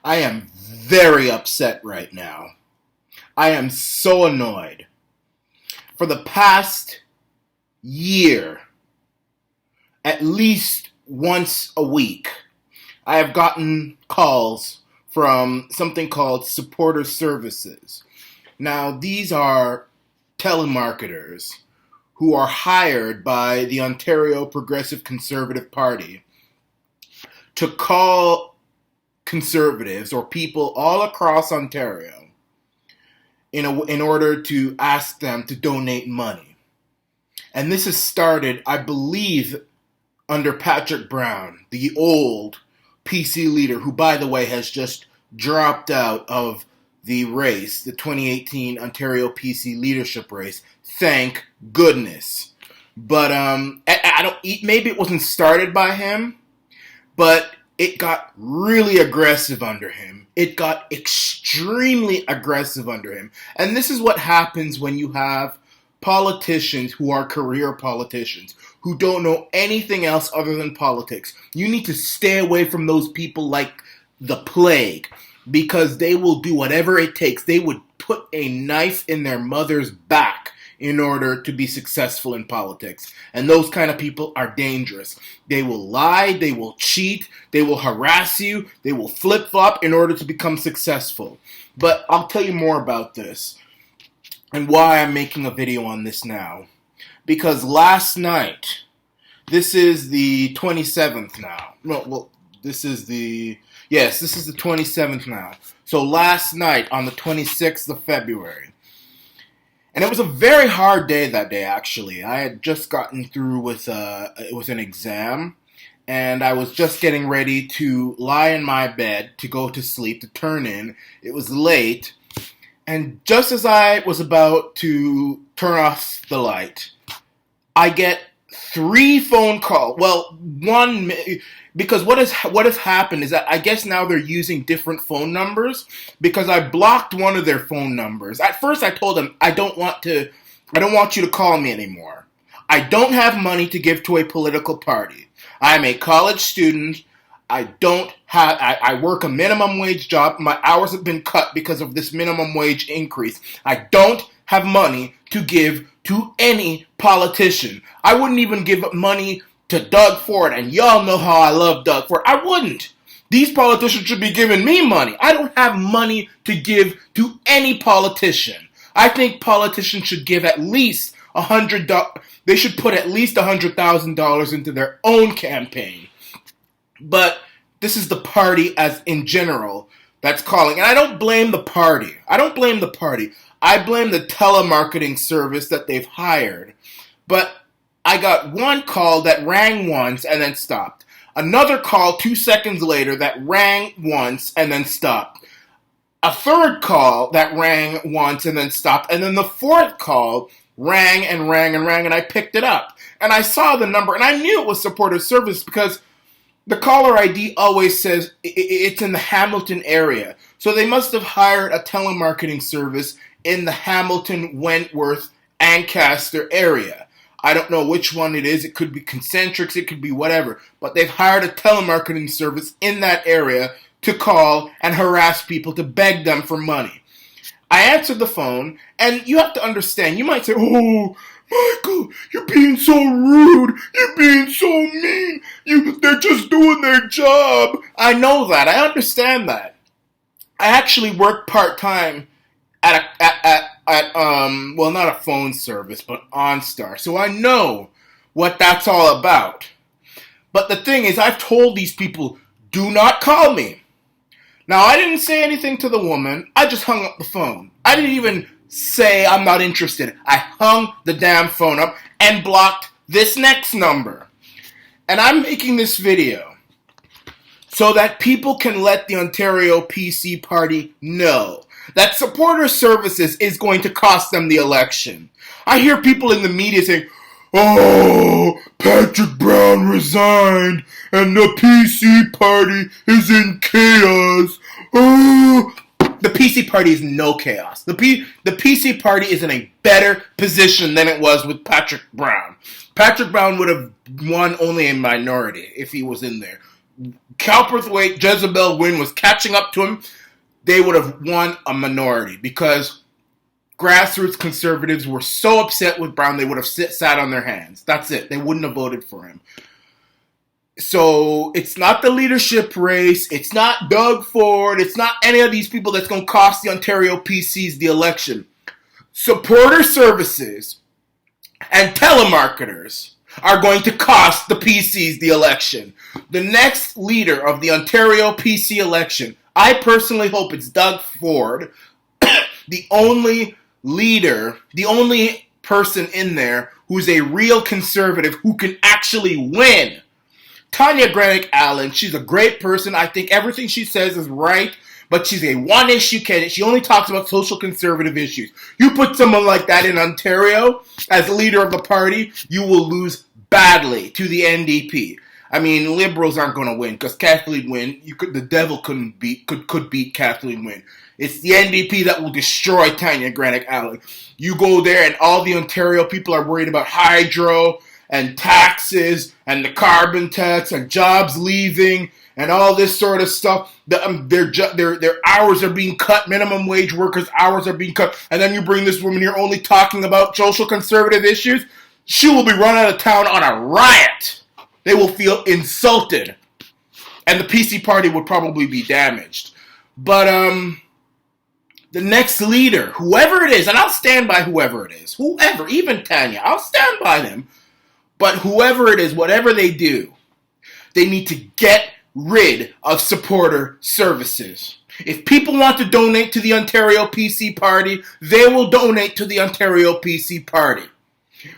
I am very upset right now. I am so annoyed. For the past year, at least once a week, I have gotten calls from something called supporter services. Now, these are telemarketers who are hired by the Ontario Progressive Conservative Party to call conservatives or people all across Ontario in order to ask them to donate money. And this has started, I believe, under Patrick Brown, the old PC leader, who, by the way, has just dropped out of the race, the 2018 Ontario PC leadership race. Thank goodness. But maybe it wasn't started by him, but it got really aggressive under him. It got extremely aggressive under him. And this is what happens when you have politicians who are career politicians, who don't know anything else other than politics. You need to stay away from those people like the plague, because they will do whatever it takes. They would put a knife in their mother's back in order to be successful in politics. And those kind of people are dangerous. They will lie, they will cheat, they will harass you, they will flip-flop in order to become successful. But I'll tell you more about this and why I'm making a video on this now. Because last night, this is the 27th now. This is the 27th now. So last night on the 26th of February, and it was a very hard day that day, actually. I had just gotten through with it was an exam, and I was just getting ready to lie in my bed to go to sleep, to turn in. It was late, and just as I was about to turn off the light, I get 3 phone calls. Well, one, because what has happened is that I guess now they're using different phone numbers, because I blocked one of their phone numbers. At first I told them, I don't want you to call me anymore. I don't have money to give to a political party. I'm a college student. I work a minimum wage job. My hours have been cut because of this minimum wage increase. I don't have money to give to any politician. I wouldn't even give money to Doug Ford, and y'all know how I love Doug Ford. I wouldn't. These politicians should be giving me money. I don't have money to give to any politician. I think politicians should give at least $100. They should put at least $100,000 into their own campaign. But this is the party as in general that's calling. And I don't blame the party. I blame the telemarketing service that they've hired. But I got one call that rang once and then stopped. Another call 2 seconds later that rang once and then stopped. A third call that rang once and then stopped. And then the fourth call rang and rang and rang, and I picked it up. And I saw the number, and I knew it was supporter service because the caller ID always says it's in the Hamilton area. So they must have hired a telemarketing service in the Hamilton, Wentworth, Ancaster area. I don't know which one it is. It could be Concentrics. It could be whatever. But they've hired a telemarketing service in that area to call and harass people, to beg them for money. I answered the phone, and you have to understand. You might say, oh, Michael, you're being so rude. You're being so mean. They're just doing their job. I know that. I understand that. I actually work part-time at not a phone service, but OnStar. So I know what that's all about. But the thing is, I've told these people, do not call me. Now, I didn't say anything to the woman. I just hung up the phone. I didn't even say I'm not interested. I hung the damn phone up and blocked this next number. And I'm making this video so that people can let the Ontario PC Party know that supporter services is going to cost them the election. I hear people in the media saying, oh, Patrick Brown resigned and the PC Party is in chaos. Oh, the PC Party is in no chaos. The PC Party is in a better position than it was with Patrick Brown. Patrick Brown would have won only a minority if he was in there. Cowperthwaite, Jezebel Wynne was catching up to him, they would have won a minority because grassroots conservatives were so upset with Brown they would have sat on their hands. That's it. They wouldn't have voted for him. So it's not the leadership race. It's not Doug Ford. It's not any of these people that's going to cost the Ontario PCs the election. Supporter services and telemarketers are going to cost the PCs the election. The next leader of the Ontario PC election, I personally hope it's Doug Ford, the only leader, the only person in there who's a real conservative who can actually win. Tanya Granick-Allen, she's a great person. I think everything she says is right, but she's a one-issue candidate. She only talks about social conservative issues. You put someone like that in Ontario as leader of the party, you will lose badly to the NDP. I mean, Liberals aren't going to win because Kathleen Wynne, the devil could beat Kathleen Wynne. It's the NDP that will destroy Tanya Granick-Allen. You go there and all the Ontario people are worried about hydro and taxes and the carbon tax and jobs leaving and all this sort of stuff. Their hours are being cut. Minimum wage workers' hours are being cut. And then you bring this woman here only talking about social conservative issues. She will be run out of town on a riot. They will feel insulted. And the PC party would probably be damaged. But the next leader, whoever it is, and I'll stand by whoever it is. Whoever, even Tanya, I'll stand by them. But whoever it is, whatever they do, they need to get rid of supporter services. If people want to donate to the Ontario PC party, they will donate to the Ontario PC party.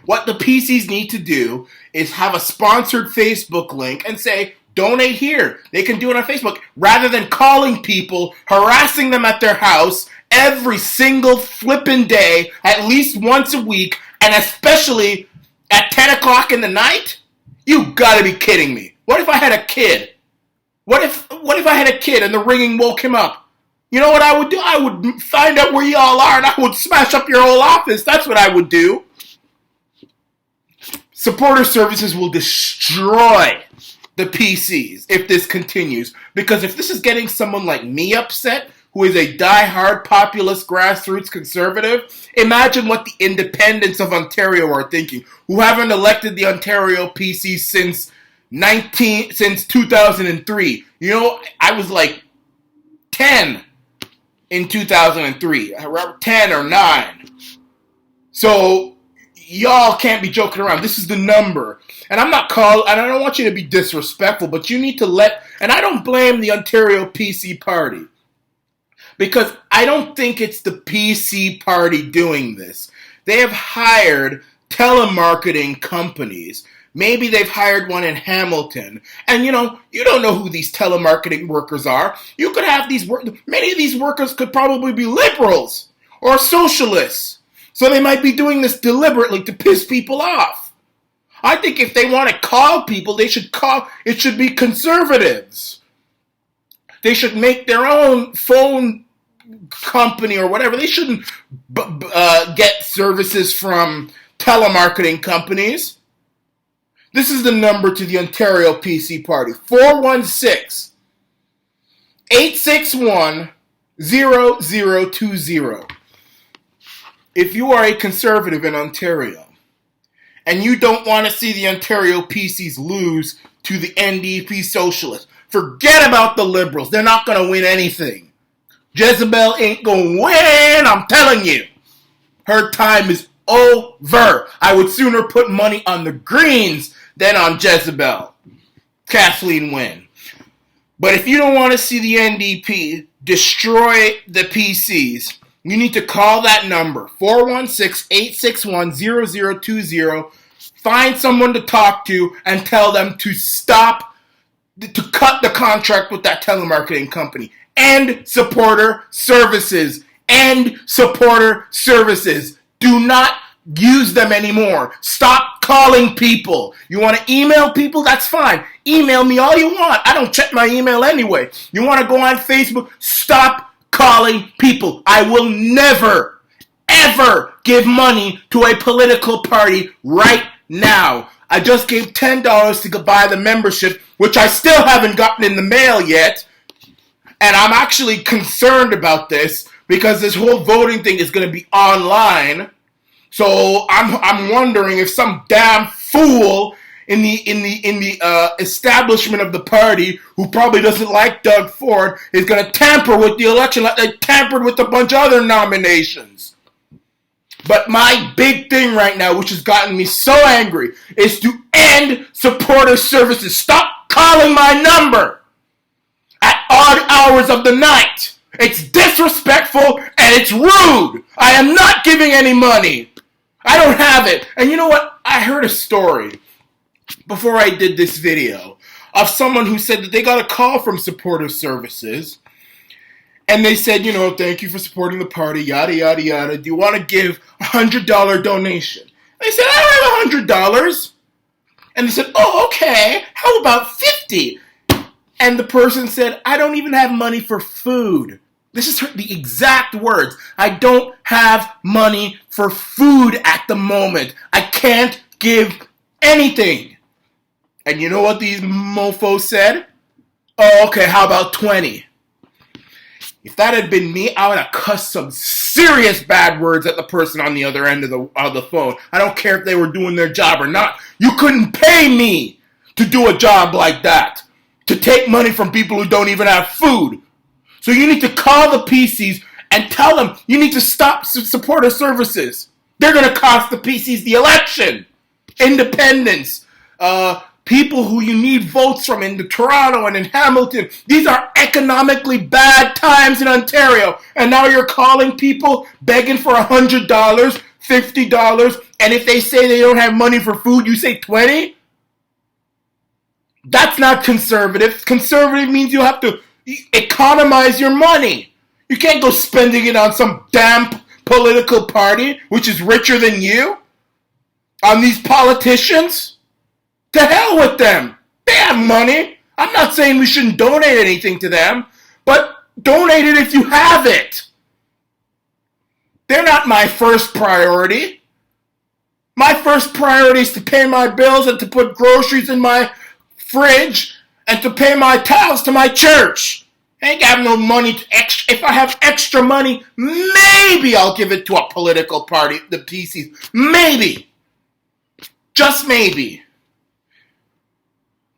What the PCs need to do is have a sponsored Facebook link and say, donate here. They can do it on Facebook rather than calling people, harassing them at their house every single flippin' day, at least once a week, and especially at 10 o'clock in the night? You gotta be kidding me. What if I had a kid? What if I had a kid and the ringing woke him up? You know what I would do? I would find out where y'all are and I would smash up your whole office. That's what I would do. Supporter services will destroy the PCs if this continues. Because if this is getting someone like me upset, who is a die-hard populist grassroots conservative, imagine what the independents of Ontario are thinking, who haven't elected the Ontario PC since 2003. You know, I was like 10 in 2003, 10 or 9. So y'all can't be joking around. This is the number. And and I don't want you to be disrespectful, but you need to and I don't blame the Ontario PC party. Because I don't think it's the PC party doing this. They have hired telemarketing companies. Maybe they've hired one in Hamilton. And you don't know who these telemarketing workers are. You could have many of these workers could probably be liberals or socialists. So they might be doing this deliberately to piss people off. I think if they want to call people, it should be conservatives. They should make their own phone company or whatever. They shouldn't get services from telemarketing companies. This is the number to the Ontario PC party. 416-861-0020. If you are a conservative in Ontario and you don't want to see the Ontario PCs lose to the NDP socialists, forget about the Liberals. They're not going to win anything. Jezebel ain't going to win, I'm telling you. Her time is over. I would sooner put money on the Greens than on Jezebel. Kathleen Wynne. But if you don't want to see the NDP destroy the PCs, you need to call that number, 416-861-0020. Find someone to talk to and tell them to cut the contract with that telemarketing company. End supporter services. End supporter services. Do not use them anymore. Stop calling people. You want to email people? That's fine. Email me all you want. I don't check my email anyway. You want to go on Facebook? Stop calling people. I will never, ever give money to a political party right now. I just gave $10 to buy the membership, which I still haven't gotten in the mail yet. And I'm actually concerned about this because this whole voting thing is going to be online. So I'm wondering if some damn fool in the establishment of the party who probably doesn't like Doug Ford is going to tamper with the election like they tampered with a bunch of other nominations. But my big thing right now, which has gotten me so angry, is to end supporter services. Stop calling my number at odd hours of the night. It's disrespectful and it's rude. I am not giving any money. I don't have it. And you know what? I heard a story before I did this video of someone who said that they got a call from supporter services. And they said, thank you for supporting the party, yada, yada, yada. Do you want to give a $100 donation? They said, I don't have $100. And they said, oh, okay. How about $50? And the person said, I don't even have money for food. This is the exact words. I don't have money for food at the moment. I can't give anything. And you know what these mofos said? Oh, okay, how about 20? If that had been me, I would have cussed some serious bad words at the person on the other end of the phone. I don't care if they were doing their job or not. You couldn't pay me to do a job like that, to take money from people who don't even have food. So you need to call the PCs and tell them you need to stop supporter services. They're going to cost the PCs the election. Independents, people who you need votes from in Toronto and in Hamilton. These are economically bad times in Ontario. And now you're calling people begging for $100, $50, and if they say they don't have money for food, you say 20? That's not conservative. Conservative means you have to economize your money. You can't go spending it on some damn political party which is richer than you. On these politicians. To hell with them. They have money. I'm not saying we shouldn't donate anything to them, but donate it if you have it. They're not my first priority. My first priority is to pay my bills and to put groceries in my fridge and to pay my tithes to my church. I ain't got no money to if I have extra money, maybe I'll give it to a political party, the PCs. Maybe. Just maybe.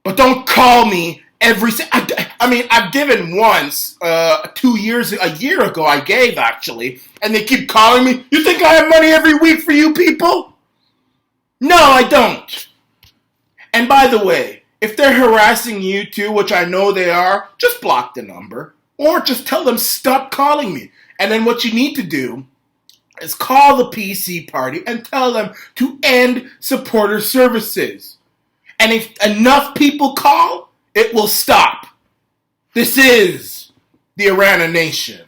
But don't call me I've given once, a year ago I gave actually, and they keep calling me. You think I have money every week for you people? No, I don't. And by the way, if they're harassing you too, which I know they are, just block the number. Or just tell them stop calling me. And then what you need to do is call the PC party and tell them to end supporter services. And if enough people call, it will stop. This is the Arana Nation.